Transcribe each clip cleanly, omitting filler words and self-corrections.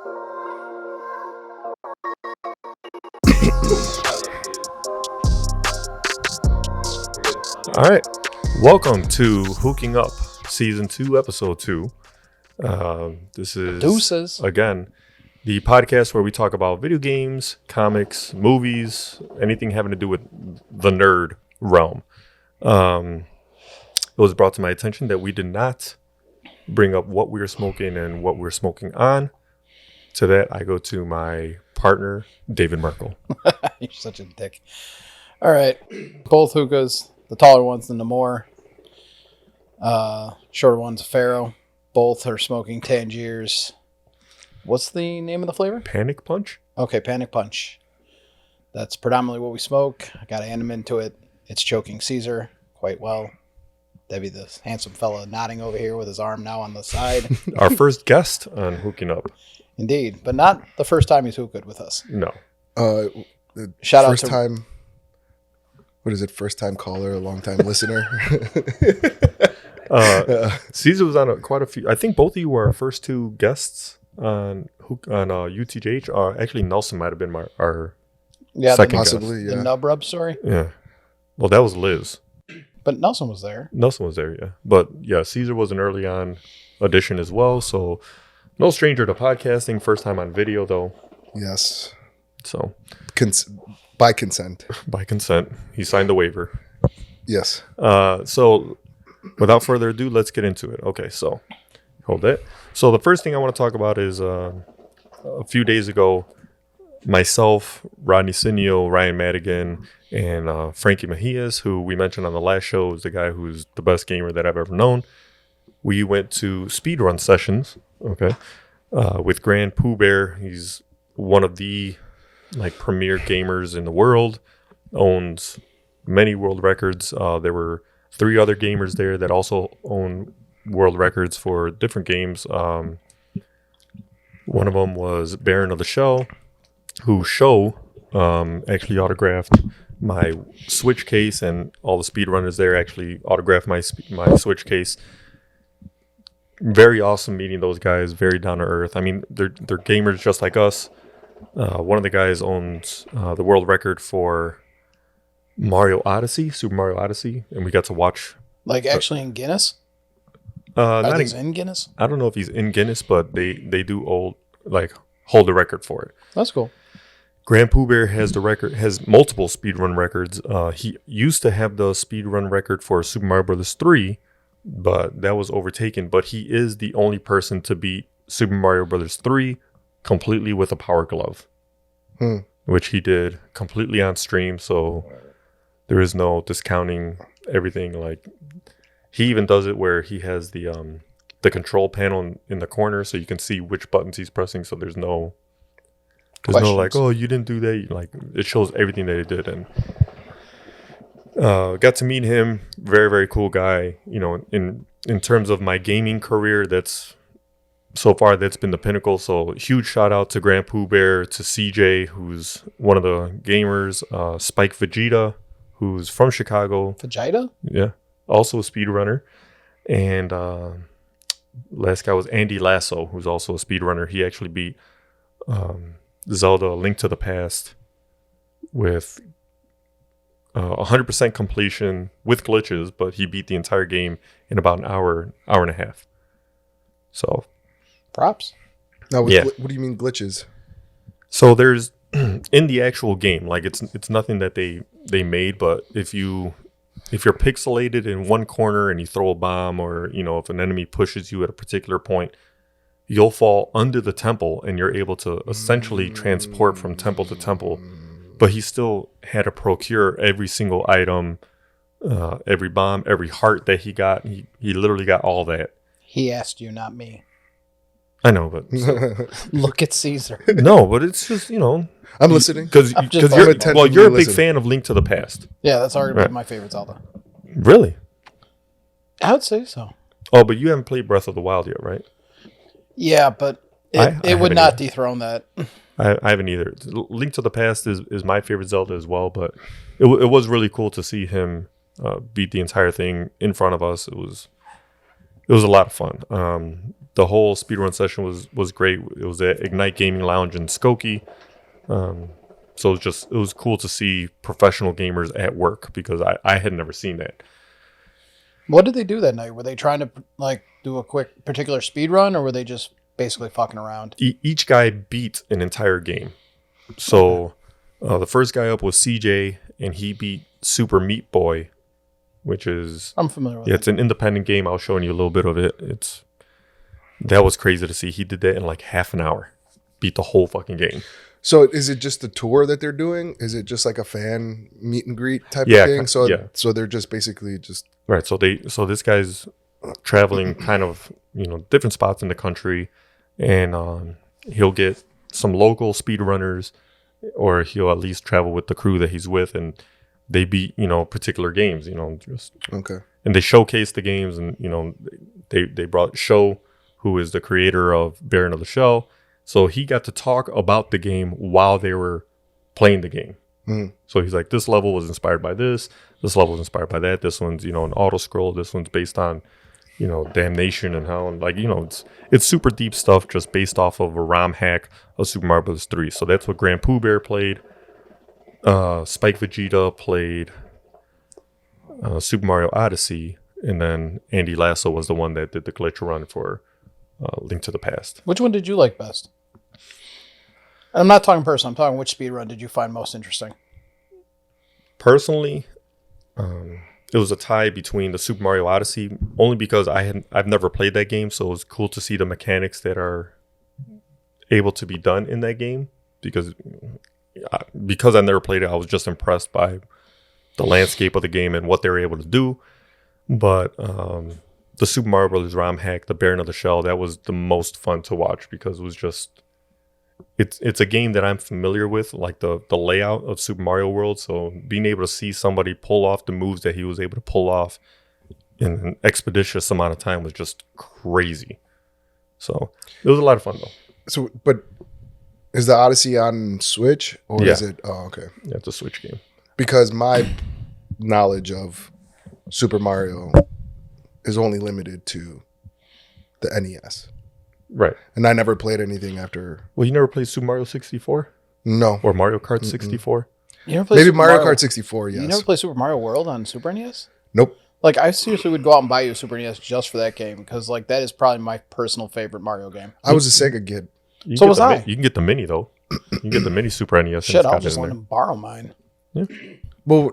All right, welcome to Hooking Up, Season 2, Episode 2. This is, Deuces. Again, the podcast where we talk about video games, comics, movies, anything having to do with the nerd realm. It was brought to my attention that we did not bring up what we were smoking and what we were smoking on. To that, I go to my partner, David Merkel. You're such a dick. All right, both hookahs. The taller one's the Namor. Shorter one's a Pharaoh. Both are smoking Tangiers. What's the name of the flavor? Panic Punch? Okay, Panic Punch. That's predominantly what we smoke. I got to add them into it. It's choking Caesar quite well. Debbie, the handsome fella, nodding over here with his arm now on the side. Our first guest on Hooking Up. Indeed, but not the first time he's hooked with us. No. Shout out first to time. What is it? First time caller, long time listener. Caesar was on quite a few. I think both of you were our first two guests on UTJH. Actually, Nelson might have been our second possibly, guest. the Nub Rub story. Yeah. Well, that was Liz. But Nelson was there. Nelson was there, yeah. But yeah, Caesar was an early on addition as well. So no stranger to podcasting. First time on video though. Yes. So by consent. By consent, he signed the waiver. Yes. So without further ado, let's get into it. Okay, so hold it. So the first thing I want to talk about is a few days ago, myself, Rodney Sinio, Ryan Madigan, and Frankie Mejias, who we mentioned on the last show, is the guy who's the best gamer that I've ever known. We went to speedrun sessions, okay, with GrandPoohBear. He's one of the premier gamers in the world, owns many world records. There were 3 other gamers there that also own world records for different games. One of them was Baron of the Shell, who actually autographed my Switch case, and all the speedrunners there actually autographed my Switch case. Very awesome meeting those guys, very down to earth. I mean, they're gamers just like us. One of the guys owns the world record for Super Mario Odyssey, and we got to watch. Actually in Guinness? Not in Guinness? I don't know if he's in Guinness, but they do hold the record for it. That's cool. GrandPoohBear has multiple speedrun records. He used to have the speedrun record for Super Mario Bros. 3, but that was overtaken. But he is the only person to beat Super Mario Bros. 3 completely with a power glove, which he did completely on stream. So there is no discounting everything. He even does it where he has the control panel in the corner, so you can see which buttons he's pressing. So there's no oh, you didn't do that. It shows everything that he did. And got to meet him. Very, very cool guy. You know, in terms of my gaming career, so far that's been the pinnacle. So huge shout out to GrandPoohBear, to CJ, who's one of the gamers, Spike Vegeta, who's from Chicago. Vegeta? Yeah. Also a speedrunner. And last guy was Andy Lasso, who's also a speedrunner. He actually beat Zelda A Link to the Past with 100% completion with glitches, but he beat the entire game in about an hour and a half. So props. Now, what do you mean glitches? So there's in the actual game, it's nothing that they made, but if you're pixelated in one corner and you throw a bomb, or if an enemy pushes you at a particular point, you'll fall under the temple and you're able to essentially transport from temple to temple. But he still had to procure every single item, every bomb, every heart that he got. He literally got all that. He asked you, not me. I know, but look at Caesar. No, but it's just I'm listening because you're a big fan of Link to the Past. Yeah, that's arguably my favorite Zelda. Really? I would say so. Oh, but you haven't played Breath of the Wild yet, right? Yeah, but it would not dethrone that. I haven't either. Link to the Past is my favorite Zelda as well, but it was really cool to see him beat the entire thing in front of us. It was a lot of fun. the whole speedrun session was great. It was at Ignite Gaming Lounge in Skokie. So it was cool to see professional gamers at work because I had never seen that. What did they do that night? Were they trying to like do a quick particular speed run, or were they just basically fucking around? Each guy beat an entire game. So the first guy up was CJ, and he beat Super Meat Boy, which is I'm familiar with it. It's an independent game. I was showing you a little bit of it. That was crazy to see. He did that in like half an hour, beat the whole fucking game. So is it just the tour that they're doing? Is it just like a fan meet and greet type of thing? So they're just basically just right. So this guy's traveling kind of different spots in the country, and he'll get some local speedrunners, or he'll at least travel with the crew that he's with, and they beat particular games. Just okay. And they showcase the games, and they brought Show, who is the creator of Baron of the Shell. So he got to talk about the game while they were playing the game. Mm. So he's like, this level was inspired by this level was inspired by that. This one's, an auto scroll. This one's based on, Damnation and how, and like, it's super deep stuff just based off of a ROM hack of Super Mario Bros. 3. So that's what GrandPoohBear played. Spike Vegeta played Super Mario Odyssey. And then Andy Lasso was the one that did the glitch run for Link to the Past. Which one did you like best? I'm not talking personal. I'm talking which speedrun did you find most interesting? Personally, it was a tie between the Super Mario Odyssey, only because I've never played that game, so it was cool to see the mechanics that are able to be done in that game. Because I never played it, I was just impressed by the landscape of the game and what they were able to do. But the Super Mario Bros. ROM hack, the Baron of the Shell, that was the most fun to watch because it was just. It's a game that I'm familiar with, like the layout of Super Mario World. So being able to see somebody pull off the moves that he was able to pull off in an expeditious amount of time was just crazy. So it was a lot of fun though. So, but is the Odyssey on Switch or is it? Oh, okay. Yeah, it's a Switch game. Because my knowledge of Super Mario is only limited to the NES. Right. And I never played anything after. Well, you never played Super Mario 64? No. Or Mario Kart 64? You never played Maybe Super Mario Kart 64, yes. You never played Super Mario World on Super NES? Nope. Like, I seriously would go out and buy you a Super NES just for that game because, like, that is probably my personal favorite Mario game. I was a Sega kid. So was I. You can get the mini, though. You can get the mini Super NES. Shit, I'll just let them borrow mine. Yeah. Well,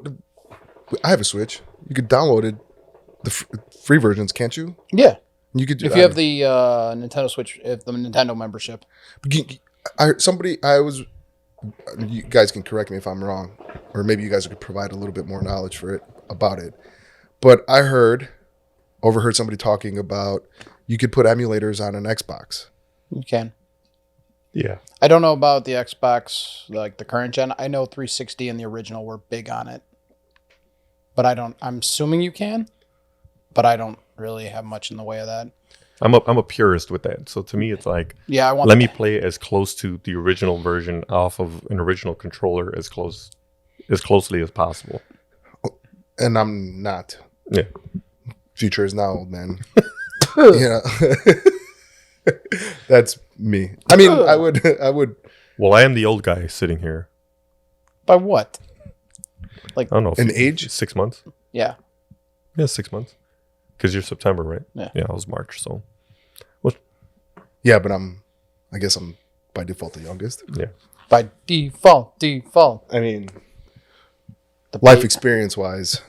I have a Switch. You could download it, the free versions, can't you? Yeah. You could do if you have the Nintendo Switch, if the Nintendo membership. You guys can correct me if I'm wrong, or maybe you guys could provide a little bit more knowledge about it. But I overheard somebody talking about you could put emulators on an Xbox. You can. Yeah. I don't know about the Xbox, like the current gen. I know 360 and the original were big on it. But I'm assuming you can, but I don't really have much in the way of that. I'm a purist with that. So to me, it's like, let me play as close to the original version off of an original controller as closely as possible. And I'm not. Yeah. Future is now, old man. Yeah. That's me. I mean, I would. Well, I am the old guy sitting here. By what? Like, I don't know. In age? 6 months? Yeah. Yeah, 6 months. Because you're September, right? Yeah. Yeah, I was March, so. Yeah, but I guess I'm by default the youngest. Yeah. By default. I mean, life experience wise,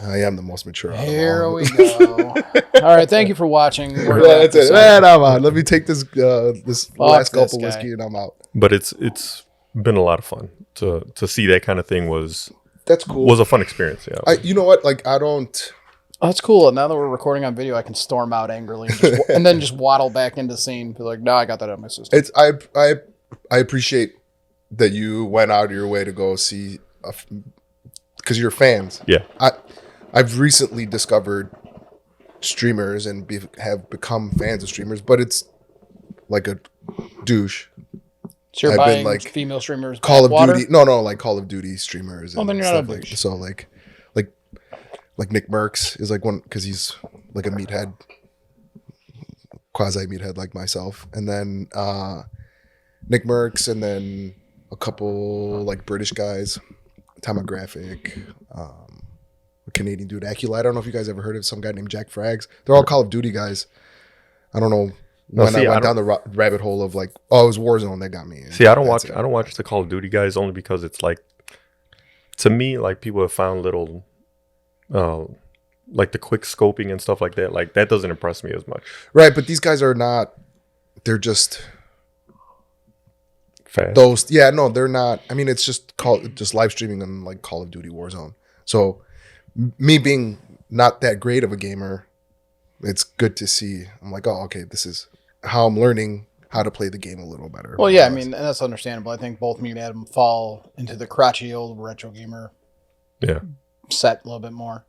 I am the most mature. Here we go. All right, thank you for watching. That's it. Man, I'm out. Let me take this last gulp of whiskey and I'm out. But it's been a lot of fun to see that kind of thing That's cool. Was a fun experience. Yeah. You know what? Like I don't. Oh, that's cool. Now that we're recording on video, I can storm out angrily and then just waddle back into scene. Be like, no, I got that out of my system. I appreciate that you went out of your way to go see, because you're fans. Yeah. I've recently discovered streamers and have become fans of streamers, but it's like a douche. So you're I've buying been like female streamers. Call of Duty. No, like Call of Duty streamers. Oh, then you're not a douche. So like Nick Merckx is like one because he's like a meathead quasi meathead like myself, and then Nick Merckx, and then a couple like British guys, Tomographic, a Canadian dude, Acula. I don't know if you guys ever heard of some guy named Jack Frags. They're all Call of Duty guys. I don't know when I went down the rabbit hole of like, oh, it was Warzone that got me in. See, I don't watch the Call of Duty guys only because it's like, to me, like people have found little, like the quick scoping and stuff like that. Like that doesn't impress me as much. Right, but these guys are not. They're just fast. Those, yeah, no, they're not. I mean, it's just live streaming on like Call of Duty Warzone. So, me being not that great of a gamer, it's good to see. I'm like, oh, okay, this is how I'm learning how to play the game a little better. Well, yeah, I mean, and that's understandable. I think both me and Adam fall into the crotchety old retro gamer set a little bit more.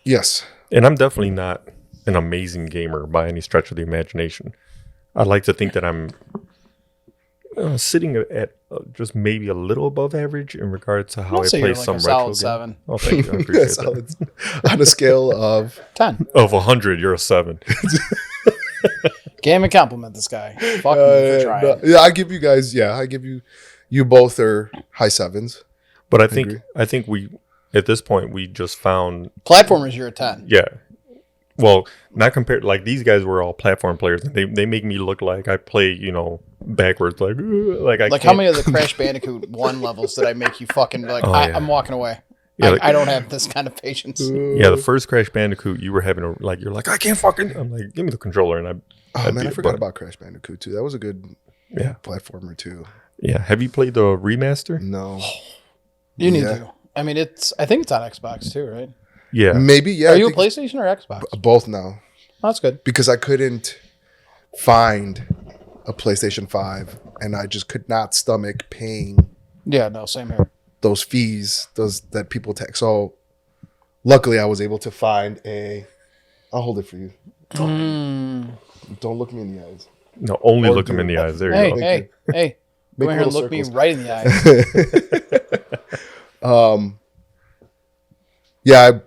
Yes. And I'm definitely not an amazing gamer by any stretch of the imagination. I'd like to think that I'm sitting at just maybe a little above average in regards to how I play some retro games. 7. Oh, thank you. I appreciate that. On a scale of 10. Of 100, you're a 7. Can't even compliment this guy. Fuck me for trying. No, yeah, I give you guys. Yeah, I give you. You both are high 7s. But I think we at this point we just found Platformers, you're a 10. Yeah. Well, not compared. Like these guys were all platform players. They make me look like I play, backwards. Like I like can't. How many of the Crash Bandicoot 1 levels did I make you fucking like? I'm walking away. Yeah, I don't have this kind of patience. Yeah, the first Crash Bandicoot, you were having you're like, I can't fucking. I'm like, give me the controller, and I forgot about Crash Bandicoot too. That was a good platformer too. Yeah, have you played the remaster? No. You need to. I mean, I think it's on Xbox too, right? Yeah, maybe. Yeah. Are you a PlayStation or Xbox? Both now. Oh, that's good. Because I couldn't find a PlayStation 5, and I just could not stomach paying. Yeah, no, same here. Those fees, that people take. So, luckily, I was able to find I'll hold it for you. Don't look me in the eyes. No, only look him in the eyes. There you go. Hey. Come here and look me right in the eyes. Yeah, I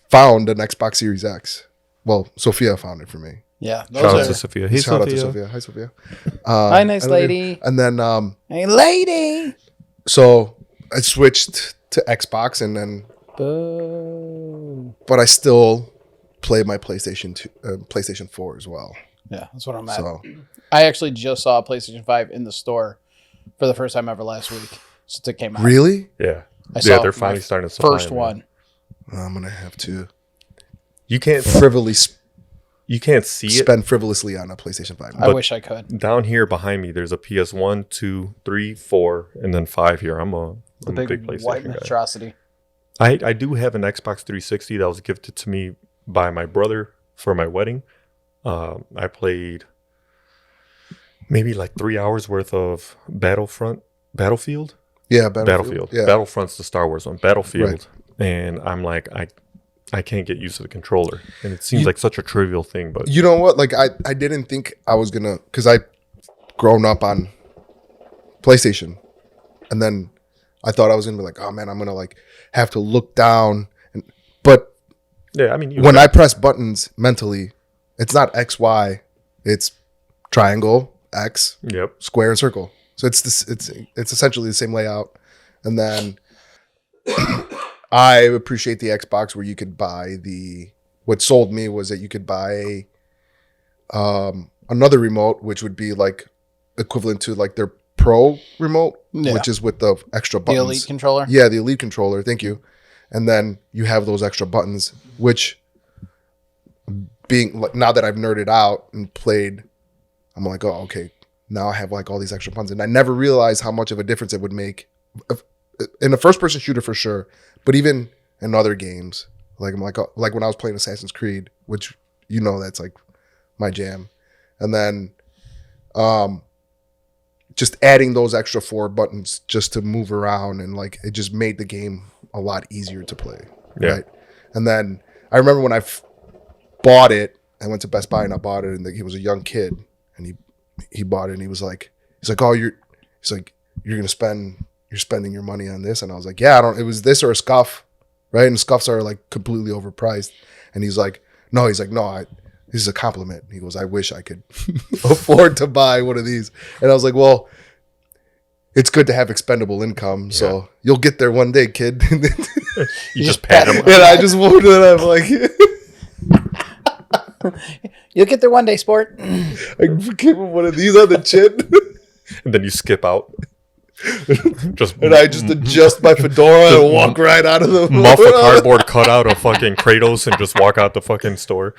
found an Xbox Series X. Well, Sophia found it for me. Yeah. Shout out to Sophia. Hey, Shout out to Sophia. Sophia. Hi, Sophia. Hi, nice lady. And then, hey, lady. So I switched to Xbox, and then, but I still play my PlayStation 4 as well. Yeah, that's what I'm at. So I actually just saw a PlayStation 5 in the store for the first time ever last week since it came out. Really? Yeah. I saw they're finally starting to supply first one. I'm gonna have to. You can't You can't see spend frivolously on a PlayStation 5. I wish I could. Down here behind me, there's a PS1, 2, 3, 4, and then 5 here. I'm a big PlayStation white guy. monstrosity. I do have an Xbox 360 that was gifted to me by my brother for my wedding. I played maybe like 3 hours worth of Battlefield. Yeah, Battlefield. Yeah. Battlefront's the Star Wars one. Battlefield. Right. And I'm like, I can't get used to the controller. And it seems like such a trivial thing, but you know what? Like I didn't think I was gonna, because I grown up on PlayStation, and then I thought I was gonna be like, oh man, I'm gonna like have to look down, but yeah, I mean, when I press buttons mentally, it's not X, Y, it's triangle, X, square, and circle. So it's essentially the same layout. And then I appreciate the Xbox where you could buy what sold me was that you could buy another remote, which would be like equivalent to like their Pro remote, which is with the extra buttons. The Elite controller? Yeah, the Elite controller. Thank you. And then you have those extra buttons, which being like, now that I've nerded out and played, I'm like, oh, okay. Now I have like all these extra buttons, and I never realized how much of a difference it would make in a first-person shooter for sure, but even in other games. Like I'm like when I was playing Assassin's Creed, which that's like my jam, and then just adding those extra 4 buttons just to move around, and like it just made the game a lot easier to play. Yeah. Right, and then I remember when I bought it, I went to Best Buy and I bought it, and he was a young kid, and he bought it, and he's like, oh, you're spending your money on this, and I was like, yeah, it was this or a Scuff, right? And Scuffs are like completely overpriced, and he's like, no, This is a compliment. He goes, I wish I could afford to buy one of these. And I was like, well, it's good to have expendable income. So you'll get there one day, kid. You just pat him. And I just moved it up like, You'll get there one day, sport. I give him one of these on the chin. And then you skip out. And I just adjust my fedora and walk right out of the muff a cardboard cutout of fucking Kratos and just walk out the fucking store.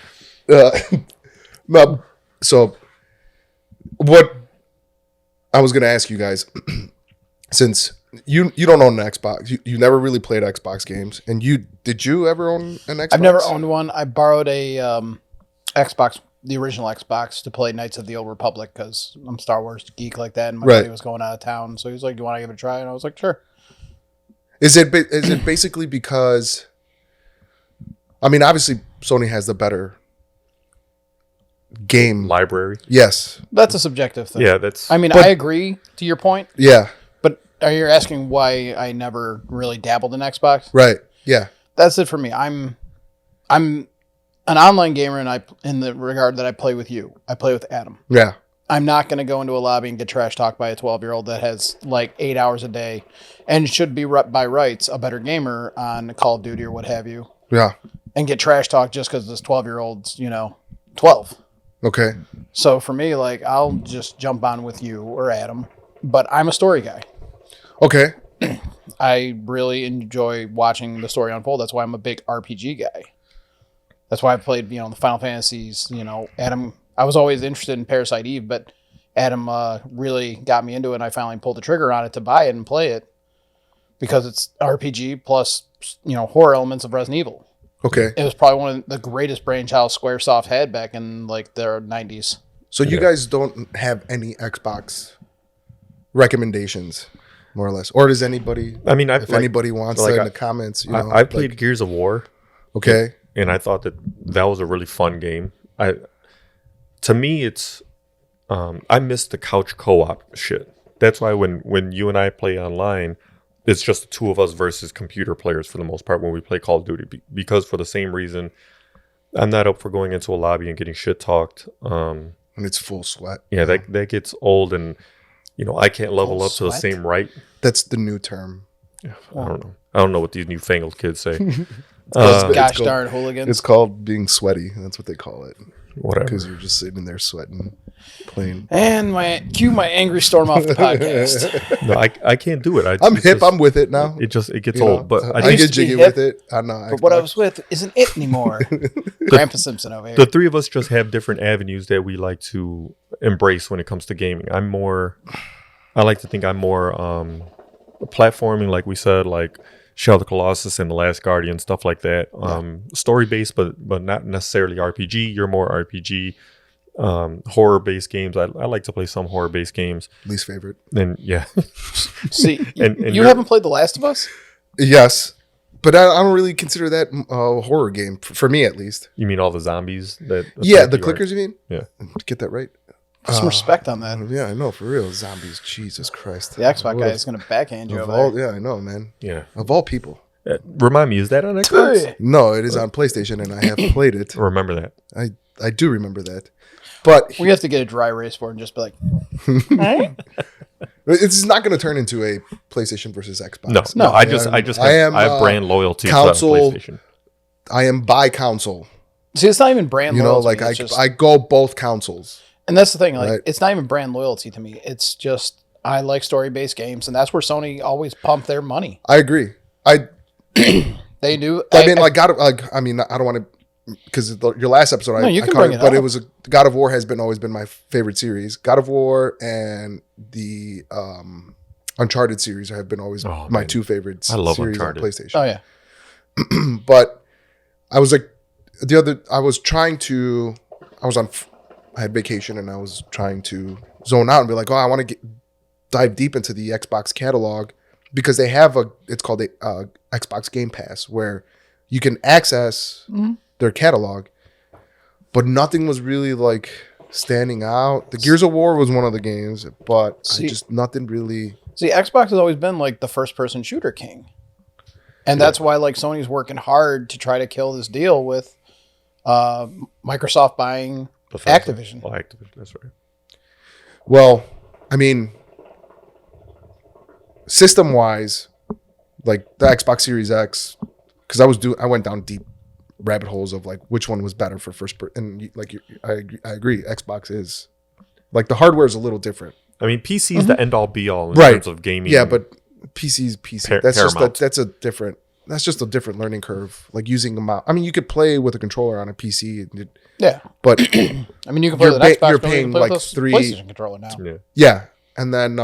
So what I was going to ask you guys, since you don't own an Xbox, you never really played Xbox games, and did you ever own an Xbox? I've never owned one. I borrowed a Xbox, the original Xbox, to play Knights of the Old Republic because I'm a Star Wars geek like that, and my buddy was going out of town, so he was like, "Do you want to give it a try?" And I was like, "Sure." Is it basically because? I mean, obviously, Sony has the better game library. Yes, That's a subjective thing. Yeah, that's. I mean, I agree to your point. Yeah, but are you asking why I never really dabbled in Xbox? Right. Yeah. That's it for me. I'm an online gamer, and in the regard that I play with you, I play with Adam. Yeah. I'm not going to go into a lobby and get trash talked by a 12-year-old that has like 8 hours a day and should be by rights a better gamer on Call of Duty or what have you. Yeah. And get trash talked just because this 12-year-old's, 12. Okay. So for me, like, I'll just jump on with you or Adam, but I'm a story guy. Okay. I really enjoy watching the story unfold. That's why I'm a big RPG guy. That's why I played, the Final Fantasies, Adam. I was always interested in Parasite Eve, but Adam really got me into it, and I finally pulled the trigger on it to buy it and play it because it's RPG plus, horror elements of Resident Evil. Okay. It was probably one of the greatest brainchilds Squaresoft had back in like their 90s. So you guys don't have any Xbox recommendations, more or less, or does anybody? I mean, if anybody wants in the comments, I played Gears of War. Okay. And I thought that was a really fun game. To me, it's I miss the couch co-op shit. That's why when you and I play online, it's just the two of us versus computer players for the most part when we play Call of Duty. Because for the same reason, I'm not up for going into a lobby and getting shit talked. And it's full sweat. Yeah, that gets old, and I can't level up to the same right. That's the new term. Yeah, I don't know what these newfangled kids say. Gosh darn hooligans. It's called being sweaty. That's what they call it. Whatever. Because you're just sitting there sweating, playing. And cue my angry storm off the podcast. No, I can't do it. I'm hip. I'm with it now. It gets old. But I get jiggy with it. I know. But what I was with isn't it anymore. Grandpa Simpson over here. The three of us just have different avenues that we like to embrace when it comes to gaming. I like to think I'm more platforming, like we said, like Shadow of the Colossus and The Last Guardian, stuff like that. Story-based, but not necessarily RPG. You're more RPG, horror-based games. I like to play some horror-based games. Least favorite. And yeah. See, and you haven't played The Last of Us? Yes. But I don't really consider that a horror game, for me at least. You mean all the zombies? The clickers, you mean? Yeah. Get that right? Put some respect on that. Yeah, I know, for real. Zombies, Jesus Christ. The Xbox guy is going to backhand you over there. Yeah, I know, man. Yeah. Of all people. Remind me, is that on Xbox? No, it is on PlayStation, and I have played it. Remember that. I do remember that. But we have to get a dry erase board and just be like, it's not going to turn into a PlayStation versus Xbox. No. I have brand loyalty console, to PlayStation. I am by console. See, it's not even brand loyalty. I go both consoles. And that's the thing. Like, It's not even brand loyalty to me. It's just I like story-based games, and that's where Sony always pumped their money. I agree. They do. I mean, I don't want to, because your last episode, you can bring it up. But it was God of War has always been my favorite series. God of War and the Uncharted series have been always my two favorites. I love series Uncharted on PlayStation. Oh yeah. But I was like I had vacation and I was trying to zone out and be like, I want to dive deep into the Xbox catalog because they have it's called a Xbox Game Pass where you can access their catalog, but nothing was really like standing out. The Gears of War was one of the games, but nothing really. See, Xbox has always been like the first person shooter king. And that's why like Sony's working hard to try to kill this deal with Microsoft buying Bethesda. Activision. Oh, Activision. That's right. Well, I mean, system-wise, like the Xbox Series X, because I went down deep rabbit holes of like which one was better for and like I agree, Xbox is like the hardware is a little different. I mean, PC is the end all be all in Right. terms of gaming. Yeah, but PC's PC. Paramount. That's just a different learning curve. Like using a mouse. I mean, you could play with a controller on a PC, Yeah. but I mean, you can play with an Xbox, you're but you paying can play like with a three. PlayStation controller now. Yeah. Yeah, and then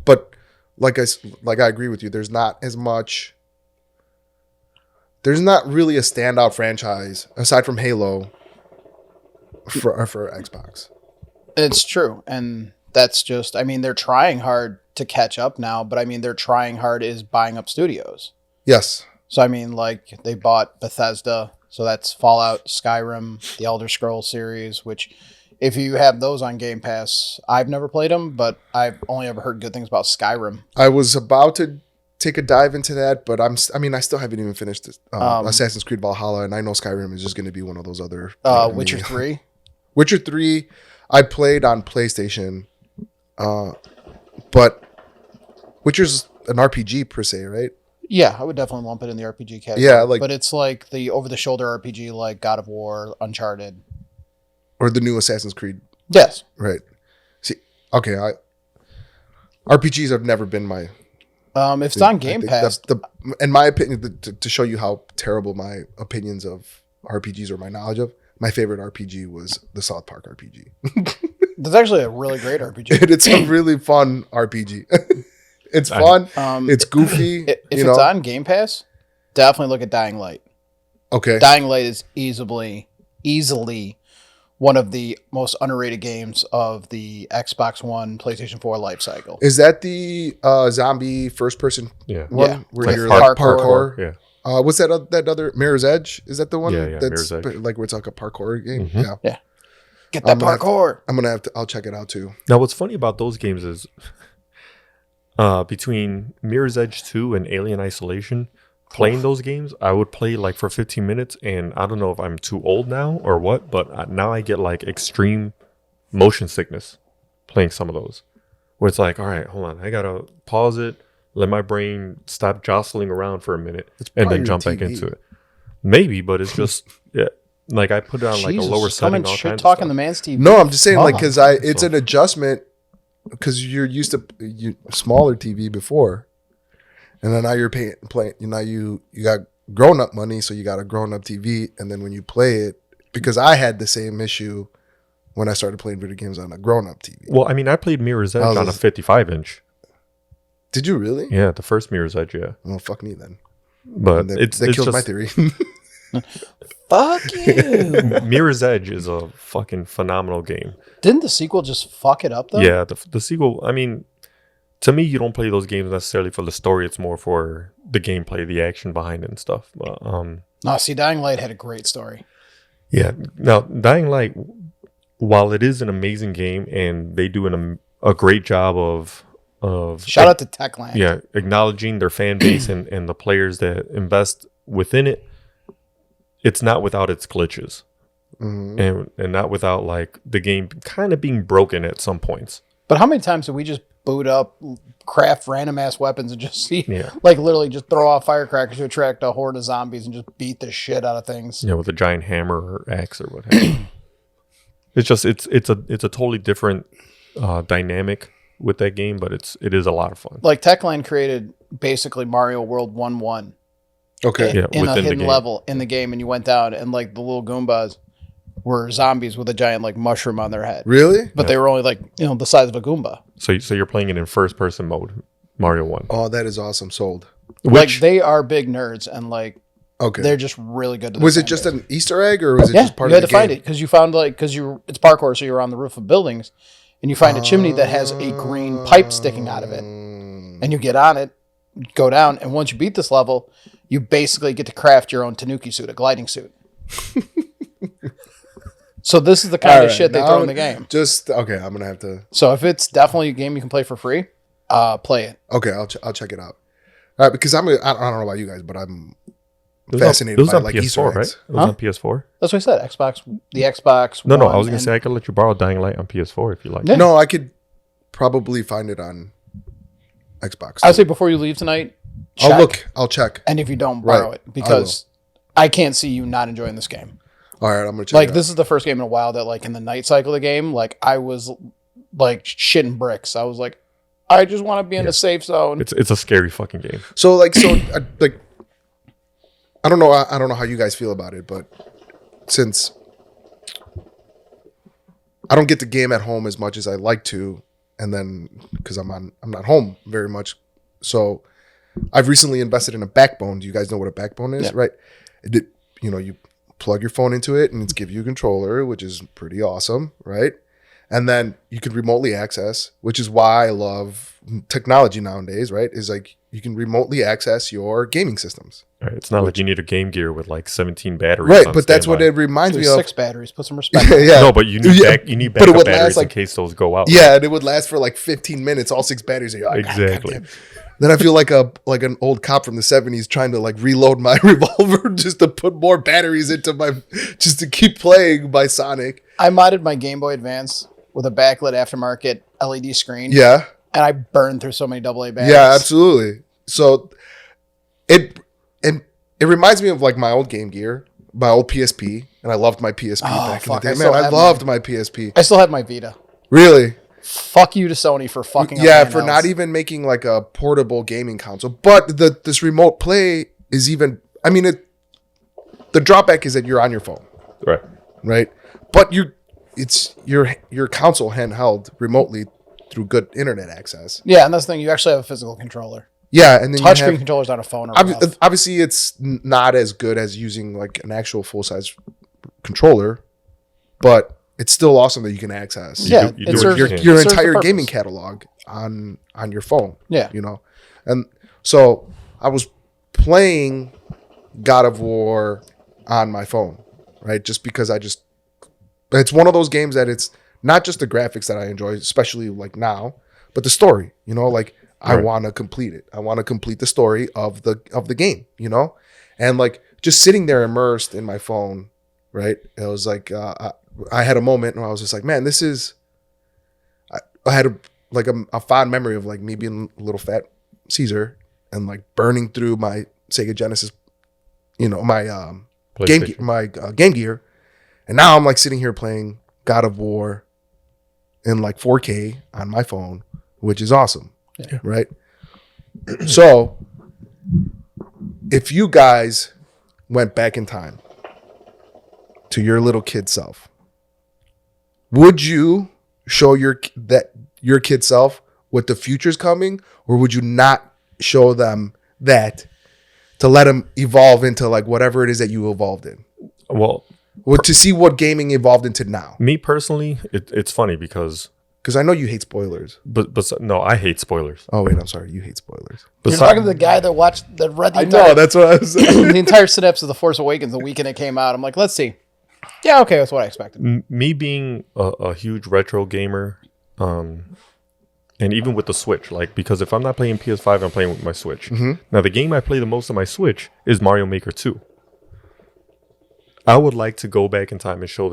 but like I agree with you. There's not as much. There's not really a standout franchise aside from Halo for Xbox. It's true, and that's just. I mean, they're trying hard to catch up now, but I mean, they're trying hard is buying up studios. Yes. So I mean, like they bought Bethesda, so that's Fallout, Skyrim, the Elder Scrolls series. Which, if you have those on Game Pass, I've never played them, but I've only ever heard good things about Skyrim. I was about to take a dive into that, but I still haven't even finished this, Assassin's Creed Valhalla, and I know Skyrim is just going to be one of those other. Witcher 3. Witcher 3, I played on PlayStation, but Witcher's an RPG per se, right? Yeah, I would definitely lump it in the RPG category. Yeah, like, but it's like the over-the-shoulder RPG, like God of War, Uncharted, or the new Assassin's Creed. Yes. Right. See, okay, RPGs have never been my. If it's on Game Pass, in my opinion, to show you how terrible my opinions of RPGs or my knowledge of, my favorite RPG was the South Park RPG. that's actually a really great RPG. It's a really fun RPG. It's fun. It's goofy. If it's on Game Pass, definitely look at Dying Light. Okay. Dying Light is easily one of the most underrated games of the Xbox One, PlayStation 4 life cycle. Is that the zombie first person Yeah. one? Yeah. Where Like you're parkour. Yeah. What's that other Mirror's Edge? Is that the one? Yeah, That's Mirror's Edge. like where it's like a parkour game. Mhm. Yeah. Get that parkour. I'm gonna have to. I'll check it out too. Now, what's funny about those games is between Mirror's Edge 2 and Alien Isolation, playing those games, I would play like for 15 minutes, and I don't know if I'm too old now or what, but now I get like extreme motion sickness playing some of those. Where it's like, all right, hold on, I gotta pause it, let my brain stop jostling around for a minute, and then jump back into it. Maybe, but it's just, yeah. Like I put it on like a lower setting. All kinds talking of the stuff. man's TV. No, I'm just saying, like, because it's So- an adjustment because you're used to smaller TV before, and then now you're playing. You got grown up money, so you got a grown up TV, and then when you play it, because I had the same issue when I started playing video games on a grown up TV. Well, I mean, I played Mirror's Edge on a 55-inch. Did you really? Yeah, the first Mirror's Edge, yeah. Well, fuck me then. But They it's killed just, my theory. Fuck you. Mirror's Edge is a fucking phenomenal game. Didn't the sequel just fuck it up though? Yeah, the sequel, I mean, to me, you don't play those games necessarily for the story. It's more for the gameplay, the action behind it and stuff. But, No, see, Dying Light had a great story. yeah. Now, Dying Light, while it is an amazing game and they do a great job of Shout out to Techland. yeah, acknowledging their fan base and the players that invest within it, it's not without its glitches. Mhm. And not without like the game kind of being broken at some points. But how many times did we just boot up, craft random ass weapons, and just see, Yeah. like literally just throw off firecrackers to attract a horde of zombies and just beat the shit out of things? You know, with a giant hammer or axe or what have you. It's just it's a totally different dynamic with that game, but it is a lot of fun. Like Techland created basically Mario World 1-1 Okay. Yeah, in a within the hidden game. level in the game, and you went down and like the little Goombas were zombies with a giant like mushroom on their head. Really? But they were only like, the size of a Goomba. So you're playing it in first person mode, Mario 1. Oh, that is awesome. Sold. Like they are big nerds and like Okay. they're just really good. To Was this it just game. an Easter egg or was it Yeah, just part you of had the to find game? it because you found it's parkour, so you're on the roof of buildings, and you find a chimney that has a green pipe sticking out of it, and you get on it, go down, and once you beat this level, you basically get to craft your own Tanuki suit, a gliding suit. So this is the kind of shit they throw in the game. Just okay. I'm gonna have to. So if it's definitely a game you can play for free, play it. Okay, I'll check it out. All right, because I don't know about you guys, but I'm fascinated by like Easter PS4, right? eggs. It was on PS4. That's what I said. The Xbox. No, One I was gonna and- say I could let you borrow Dying Light on PS4 if you like. Yeah. No, I could probably find it on Xbox. I'd say before you leave tonight, check, I'll look. I'll check. and if you don't, borrow Right. it because I can't see you not enjoying this game. All right, I'm gonna check. Like it out. this is the first game in a while that like in the night cycle of the game, like I was like shitting bricks. I was like, I just want to be in a safe zone. It's a scary fucking game. So like like I don't know how you guys feel about it, but since I don't get to game at home as much as I like to, and then because I'm not home very much, so I've recently invested in a backbone. Do you guys know what a backbone is? Yeah. Right? You plug your phone into it and it's give you a controller, which is pretty awesome, right? And then you can remotely access, which is why I love technology nowadays, right? Is like you can remotely access your gaming systems. Right? It's not like you need a Game Gear with like 17 batteries. Right, on but that's what standby. it reminds me There's of. 6 batteries. Put some respect. on it. Yeah. No, but you need Yeah, you need but it backup would batteries last, like- in case those go out. Yeah, and it would last for like 15 minutes, all 6 batteries. And you're like, Exactly. "God damn." Then I feel like an old cop from the 70s trying to like reload my revolver just to put more batteries into just to keep playing by Sonic. I modded my Game Boy Advance with a backlit aftermarket LED screen. Yeah. And I burned through so many AA batteries. Yeah, absolutely. So it reminds me of like my old Game Gear, my old PSP, and I loved my PSP back fuck, in I the day. still Man, I have loved my PSP. I still have my Vita. Really? Fuck you to Sony for fucking up Yeah, my for handhelds. not even making like a portable gaming console. But this remote play is even. I mean, the drawback is that you're on your phone, Right. right? But it's your console handheld remotely through good internet access. Yeah, and that's the thing. You actually have a physical controller. Yeah, and then you Touchscreen have, controllers on a phone are rough. obviously it's not as good as using like an actual full size controller, but it's still awesome that you can access. Yeah, you it do serves, what you your, can. it your serves the entire purpose. gaming catalog on your phone. Yeah. You know, and so I was playing God of War on my phone, right? Just because it's one of those games that it's not just the graphics that I enjoy, especially like now, but the story. You know, like I Right. want to complete it. I want to complete the story of the game. You know, and like just sitting there immersed in my phone, right? It was like I had a moment where I was just like, man, this is. I had a fond memory of like me being a little fat Caesar and like burning through my Sega Genesis, you know, my PlayStation. Game Gear, and now I'm like sitting here playing God of War in like 4K on my phone, which is awesome, Yeah. right? So, if you guys went back in time to your little kid self, would you show your kid self what the future's coming, or would you not show them that to let them evolve into like whatever it is that you evolved in? Well, To see what gaming evolved into now, me personally, it's funny because because I know you hate spoilers. but no, I hate spoilers. Oh wait, I'm sorry, you hate spoilers. You're talking to the guy that read the I entire, know that's what I was saying. the entire synopsis of The Force Awakens the weekend it came out. I'm like, let's see. Yeah, okay, that's what I expected. Me being a huge retro gamer, and even with the Switch, like because if I'm not playing PS5, I'm playing with my Switch. Now the game I play the most on my Switch is Mario Maker 2. I would like to go back in time and show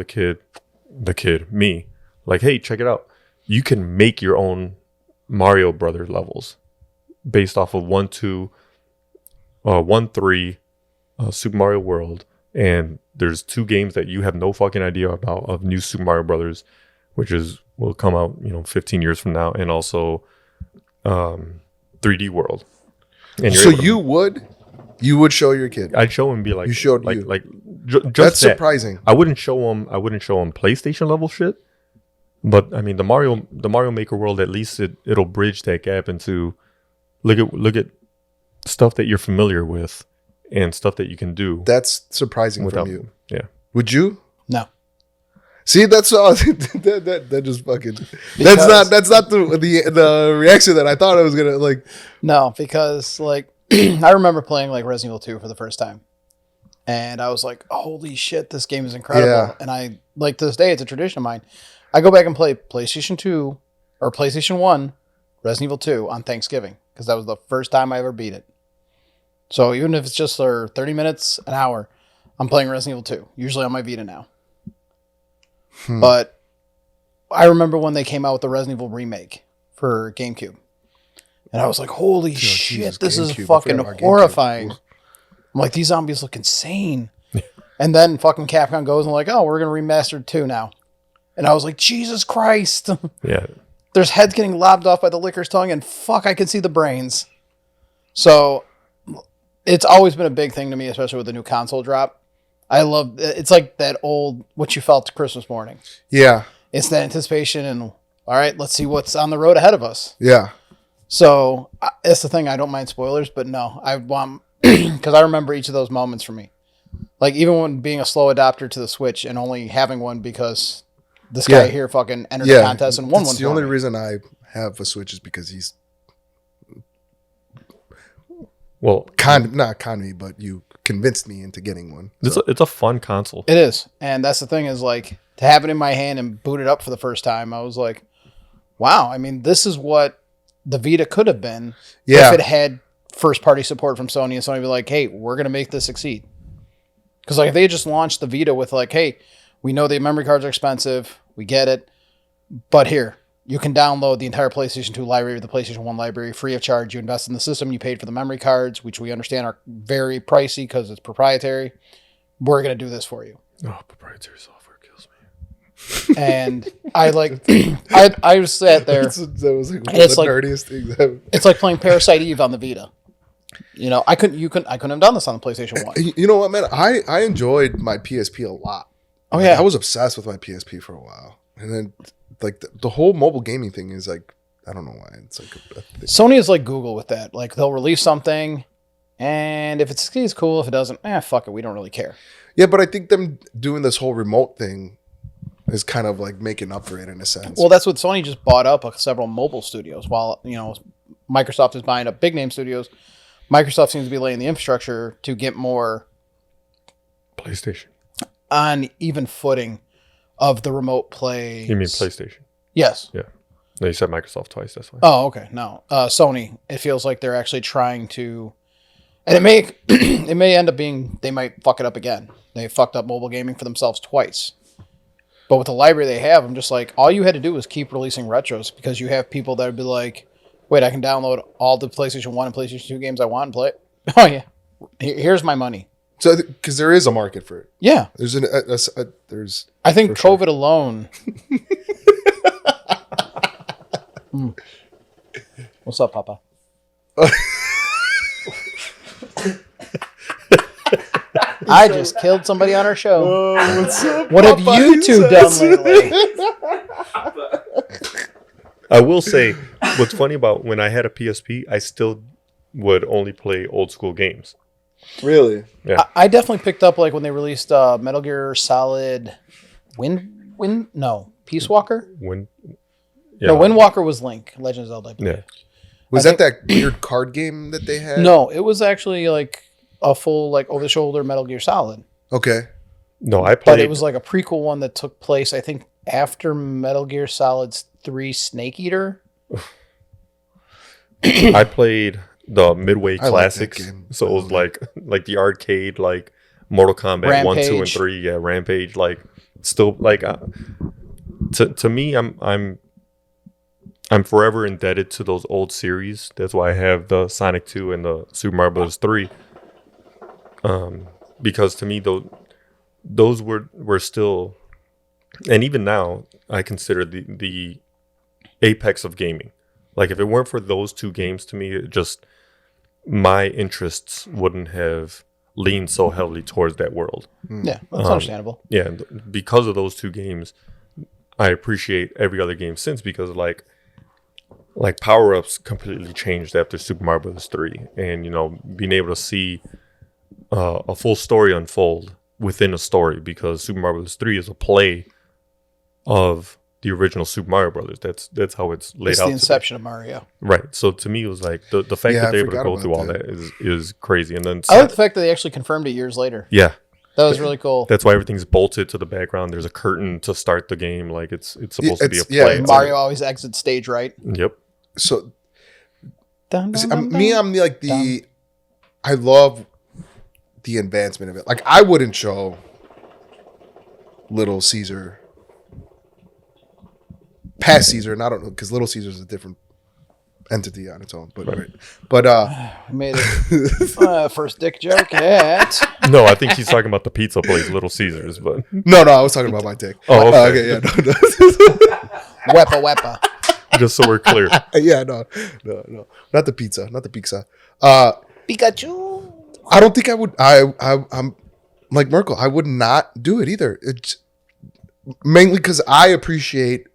me, like, hey, check it out. You can make your own Mario Brothers levels based off of 1, 2, 1, 3, Super Mario World, and there's 2 games that you have no fucking idea about of New Super Mario Brothers, which will come out 15 years from now, and also 3D World. And So you would show your kid? I'd show him, and be like, You showed like, you. like just That's that. surprising. I wouldn't show him PlayStation level shit, but I mean the Mario Maker world, at least it'll bridge that gap into look at stuff that you're familiar with and stuff that you can do That's surprising without from you. Yeah. Would you? No. See, that's all. that just fucking. Because- That's not the reaction that I thought I was gonna like. No, because like I remember playing like Resident Evil 2 for the first time. And I was like, holy shit, this game is incredible. Yeah. And I like to this day, it's a tradition of mine. I go back and play PlayStation 2 or PlayStation 1, Resident Evil 2 on Thanksgiving, because that was the first time I ever beat it. So even if it's just for 30 minutes, an hour, I'm playing Resident Evil 2, usually on my Vita now. But I remember when they came out with the Resident Evil remake for GameCube. And I was like, holy shit, Jesus, this is GameCube. I fucking forgot about horrifying. GameCube. I'm like, these zombies look insane. And then fucking Capcom goes and like, oh, we're going to remaster 2 now. And I was like, Jesus Christ. Yeah. There's heads getting lobbed off by the licker's tongue, and fuck, I can see the brains. So it's always been a big thing to me, especially with the new console drop. I love it's like that old what you felt Christmas morning. Yeah. It's the anticipation and all right, let's see what's on the road ahead of us. Yeah. So that's the thing. I don't mind spoilers, but no, I want because I remember each of those moments for me. Like even when being a slow adopter to the Switch and only having one because this guy here fucking entered the contest and won one. That's the only reason I have a Switch is because he's not con me, but you convinced me into getting one. So. It's a fun console. It is, and that's the thing is like to have it in my hand and boot it up for the first time. I was like, wow. I mean, this is what the Vita could have been if it had first party support from Sony and Sony be like, hey, we're gonna make this succeed. Because like if they just launched the Vita with like, hey, we know the memory cards are expensive, we get it, but here you can download the entire PlayStation 2 library, the PlayStation 1 library, free of charge. You invest in the system, you paid for the memory cards, which we understand are very pricey because it's proprietary. We're gonna do this for you. Oh, proprietary software kills me. And I like, I just sat there. That was like one of the nerdiest things ever. It's like playing Parasite Eve on the Vita. You know, I couldn't have done this on the PlayStation 1. You know what, man? I enjoyed my PSP a lot. Oh yeah, I was obsessed with my PSP for a while, and then like the whole mobile gaming thing is like I don't know why it's like a thing. Sony is like Google with that. Like they'll release something, and if it succeeds, cool. If it doesn't, fuck it, we don't really care. Yeah, but I think them doing this whole remote thing is kind of like making up for it in a sense. Well, that's what Sony just bought up several mobile studios. While Microsoft is buying up big name studios, Microsoft seems to be laying the infrastructure to get more PlayStation on even footing of the remote play. You mean PlayStation? Yes. Yeah. No, you said Microsoft twice. That's why. Oh, okay. No, Sony. It feels like they're actually trying to, and it may it may end up being they might fuck it up again. They fucked up mobile gaming for themselves twice. But with the library they have, I'm just like, all you had to do was keep releasing retros because you have people that would be like, wait, I can download all the PlayStation 1 and PlayStation 2 games I want and play it. Oh, yeah. Here's my money. So, because there is a market for it. Yeah. There's there's. I think COVID alone. What's up, Papa? I just killed somebody on our show. Oh, what's up? What have you two done lately? I will say, what's funny about when I had a PSP, I still would only play old school games. Really? Yeah. I definitely picked up like when they released Metal Gear Solid Peace Walker? No, Wind Walker was Link, Legend of Zelda. Yeah. Was that weird card game that they had? No, it was actually like a full like over the shoulder Metal Gear Solid. Okay. No, I played. But it was like a prequel one that took place, I think, after Metal Gear Solid 3 Snake Eater. I played the Midway I Classics, like that game. so it was like the arcade, like Mortal Kombat Rampage. 1, 2, and 3. Yeah, Rampage. Like still like to me, I'm forever indebted to those old series. That's why I have the Sonic 2 and the Super Mario Bros. 3. Because to me, those were still, and even now, I consider the apex of gaming. Like if it weren't for those two games, to me, it just my interests wouldn't have leaned so heavily towards that world. Yeah, that's understandable. Yeah, and because of those two games, I appreciate every other game since because like power-ups completely changed after Super Mario Bros. 3, and being able to see a full story unfold within a story because Super Mario Bros. 3 is a play of the original Super Mario Brothers. That's how it's laid out. It's the inception of Mario. Right. So to me, it was like the fact that they're able to go through all that is crazy. And then I like the fact that they actually confirmed it years later. Yeah. That was really cool. That's why everything's bolted to the background. There's a curtain to start the game. Like it's supposed to be a play. Mario always exits stage right. Yep. So Dun, dun, dun, me, dun. I'm like the. I love the advancement of it. Like, I wouldn't show Little Caesar past Caesar, and I don't know, because Little Caesar is a different entity on its own. But I made it first dick joke yet. No, I think he's talking about the pizza place, Little Caesars. But no, I was talking about my dick. Oh, okay. Okay, yeah, no. Wepa. just so we're clear. Yeah, no, not the pizza. Pikachu. I don't think I would. I'm like Merkel. I would not do it either. It's mainly because I appreciate.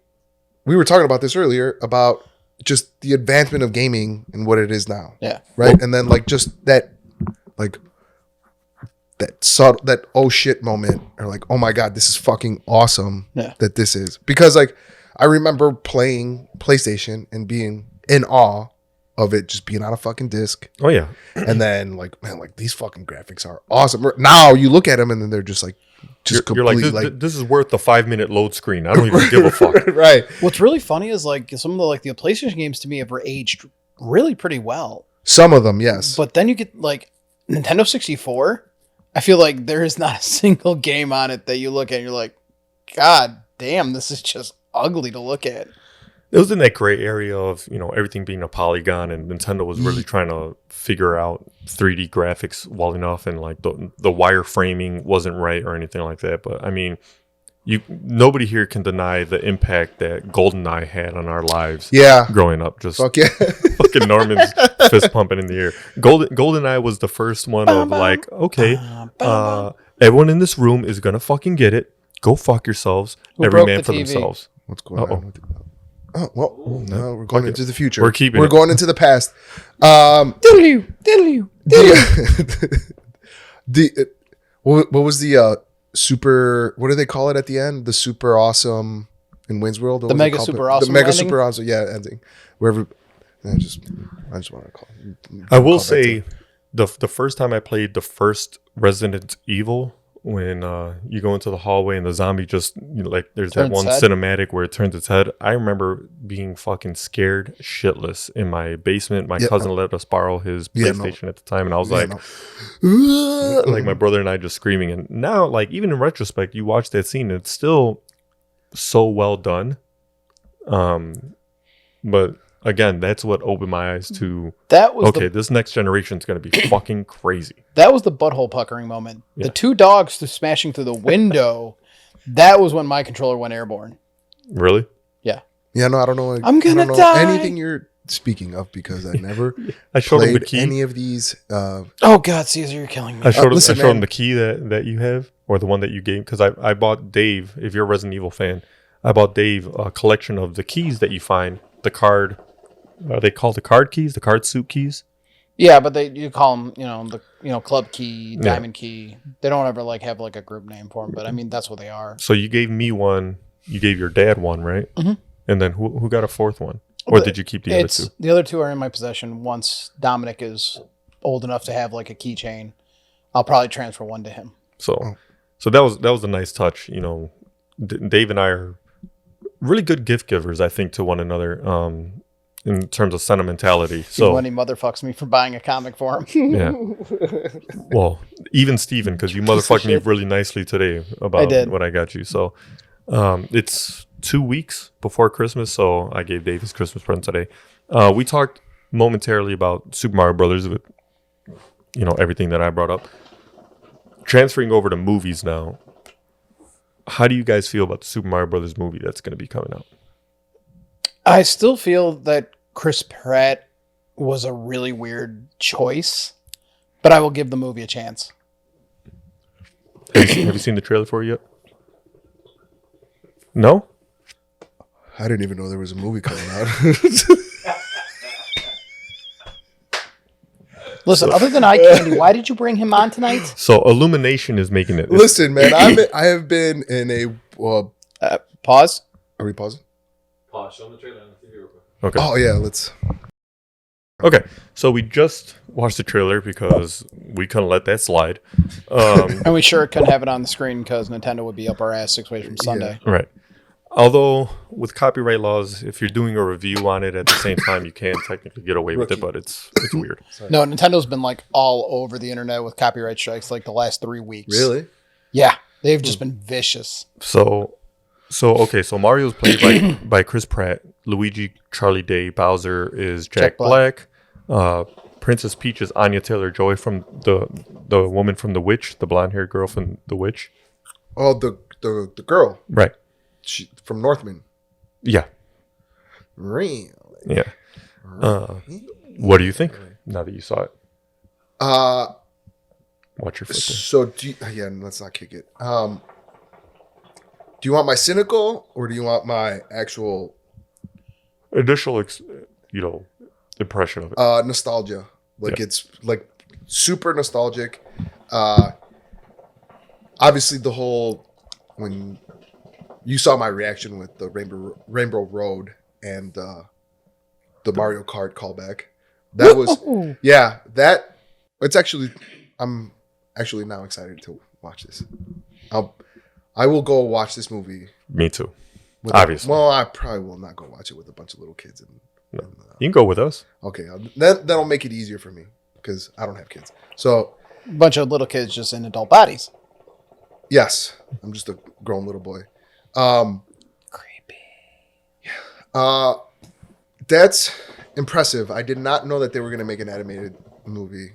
We were talking about this earlier about just the advancement of gaming and what it is now. Yeah. Right. And then like just that, like that subtle, that oh shit moment, or like oh my god, this is fucking awesome. Yeah. That this is, because like I remember playing PlayStation and being in awe of it just being on a fucking disc. Oh yeah. And then like, man, like these fucking graphics are awesome. Now you look at them and then they're just like, you're like, this is worth the 5-minute load screen. I don't even give a fuck. Right. What's really funny is like some of the PlayStation games to me have aged really pretty well. Some of them, yes. But then you get like Nintendo 64. I feel like there is not a single game on it that you look at and you're like, God damn, this is just ugly to look at. It was in that gray area of, everything being a polygon, and Nintendo was really trying to figure out 3D graphics well enough, and like the wireframing wasn't right or anything like that. But I mean, nobody here can deny the impact that GoldenEye had on our lives. Yeah. Growing up, just Fuck yeah. fucking Norman's fist pumping in the air. GoldenEye was the first one of like, okay, everyone in this room is gonna fucking get it. Go fuck yourselves. Who Every broke man the for TV? themselves. What's going on? Oh, well, no, we're going into the future. We're keeping We're it. going into the past. Diddle-you. What was the super, what do they call it at the end? The super awesome in Wayne's World? The mega super awesome The mega ending? super awesome, yeah, ending. Wherever, I just want to call it. I will say the first time I played the first Resident Evil, when you go into the hallway and the zombie just like there's Turns that one head? cinematic where it turns its head. I remember being fucking scared shitless in my basement. My cousin let us borrow his PlayStation at the time, and I was like my brother and I just screaming. And now, like, even in retrospect, you watch that scene, it's still so well done. But again, that's what opened my eyes to this next generation is going to be fucking crazy. That was the butthole puckering moment. Yeah. The two dogs smashing through the window. That was when my controller went airborne. Really? Yeah. Yeah, no, I don't know. I'm gonna I don't know die. anything you're speaking of, because I never I showed him the played key. any of these. Oh God, Caesar, you're killing me. I showed listen, him man. the key that you have, or the one that you gave, because I bought Dave. If you're a Resident Evil fan, I bought Dave a collection of the keys that you find. The card, are they called the card keys? The card suit keys? Yeah, but you call them, club key, diamond key. They don't ever have a group name for them, but I mean that's what they are. So you gave me one. You gave your dad one, right? Mm-hmm. And then who got a fourth one, or did you keep the other two? The other two are in my possession. Once Dominic is old enough to have a keychain, I'll probably transfer one to him. So that was a nice touch. Dave and I are really good gift givers, I think, to one another. In terms of sentimentality. So when he motherfucks me for buying a comic for him. Yeah. Well, even Steven, because you motherfucked me really nicely today about what I got you. So it's 2 weeks before Christmas, so I gave Dave his Christmas present today. We talked momentarily about Super Mario Brothers with everything that I brought up. Transferring over to movies now. How do you guys feel about the Super Mario Brothers movie that's going to be coming out? I still feel that Chris Pratt was a really weird choice, but I will give the movie a chance. Have you seen the trailer for it yet? No? I didn't even know there was a movie coming out. Listen, other than eye candy, why did you bring him on tonight? So Illumination is making it. Listen, man, I have been in a Pause. Are we pausing? Pause. Show them the trailer on the TV real quick. Okay. Oh yeah, let's. Okay, so we just watched the trailer because we couldn't let that slide. And we sure couldn't have it on the screen because Nintendo would be up our ass 6 ways from Sunday. Right. Although with copyright laws, if you're doing a review on it at the same time, you can technically get away with it, but it's weird. No, Nintendo's been like all over the internet with copyright strikes like the last 3 weeks. Really? Yeah, they've just been vicious. So Mario's played by Chris Pratt, Luigi, Charlie Day, Bowser is Jack Black. Princess Peach is Anya Taylor-Joy from the woman from The Witch, the blonde-haired girl from The Witch. Oh, the girl. Right. She, from Northman. Yeah. Really? Yeah. What do you think now that you saw it? Watch your foot there. So, let's not kick it. Do you want my cynical or do you want my actual initial, impression of it? nostalgia? Like it's like super nostalgic. Obviously, the whole when you saw my reaction with the Rainbow Road and the Mario Kart callback, that was that. It's actually I'm actually now excited to watch this. I will go watch this movie. Me too. Obviously. I probably will not go watch it with a bunch of little kids. No. You can go with us. Okay, that'll make it easier for me because I don't have kids. So a bunch of little kids just in adult bodies. Yes, I'm just a grown little boy. Creepy. That's impressive. I did not know that they were going to make an animated movie.